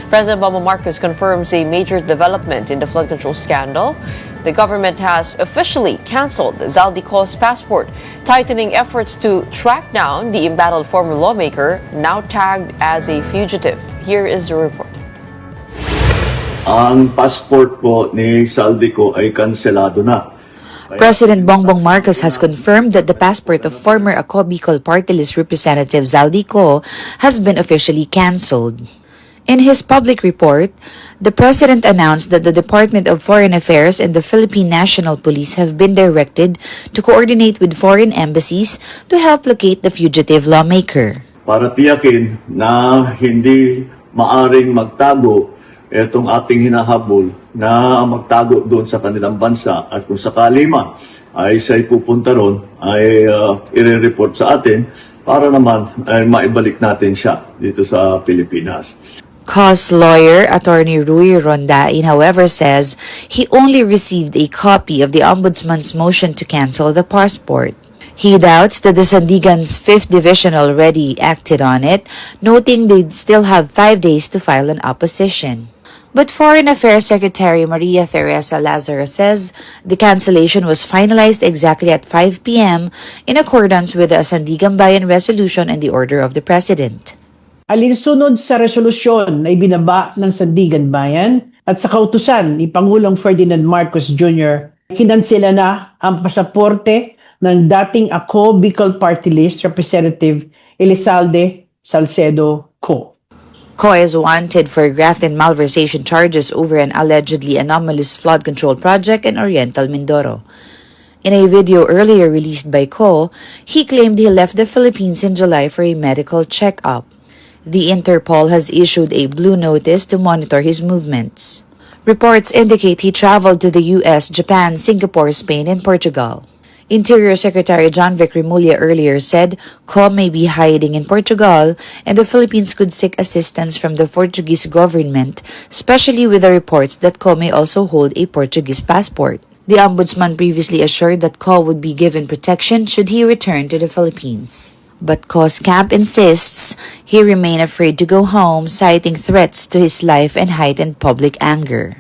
President Bongbong Marcos confirms a major development in the flood control scandal. The government has officially canceled Zaldico's passport, tightening efforts to track down the embattled former lawmaker, now tagged as a fugitive. Here is the report. Ang passport po ni Zaldico ay kanselado na. President Bongbong Marcos has confirmed that the passport of former Ako Bicol Party List Representative Zaldico has been officially canceled. In his public report, the President announced that the Department of Foreign Affairs and the Philippine National Police have been directed to coordinate with foreign embassies to help locate the fugitive lawmaker. Para tiyakin na hindi maaring magtago itong ating hinahabol na magtago doon sa kanilang bansa at kung sakali man ay siya'y pupunta ron ay i-report sa atin para naman ay maibalik natin siya dito sa Pilipinas. Co's lawyer, Attorney Rui Rondain, however, says he only received a copy of the Ombudsman's motion to cancel the passport. He doubts that the Sandigan's 5th Division already acted on it, noting they'd still have 5 days to file an opposition. But Foreign Affairs Secretary Maria Teresa Lazaro says the cancellation was finalized exactly at 5 p.m. in accordance with the Sandigan Bayan Resolution and the order of the President. Alinsunod sa resolusyon na ibinaba ng Sandigan Bayan at sa kautusan ni Pangulong Ferdinand Marcos Jr., kinansela na ang pasaporte ng dating Ako Bicol Party List Representative Elizalde Salcedo Co. Co is wanted for graft and malversation charges over an allegedly anomalous flood control project in Oriental Mindoro. In a video earlier released by Co, he claimed he left the Philippines in July for a medical checkup. The Interpol has issued a blue notice to monitor his movements. Reports indicate he traveled to the US, Japan, Singapore, Spain, and Portugal. Interior Secretary John Vic Remulla earlier said Co may be hiding in Portugal and the Philippines could seek assistance from the Portuguese government, especially with the reports that Co may also hold a Portuguese passport. The Ombudsman previously assured that Co would be given protection should he return to the Philippines. But Co's camp insists he remain afraid to go home, citing threats to his life and heightened public anger.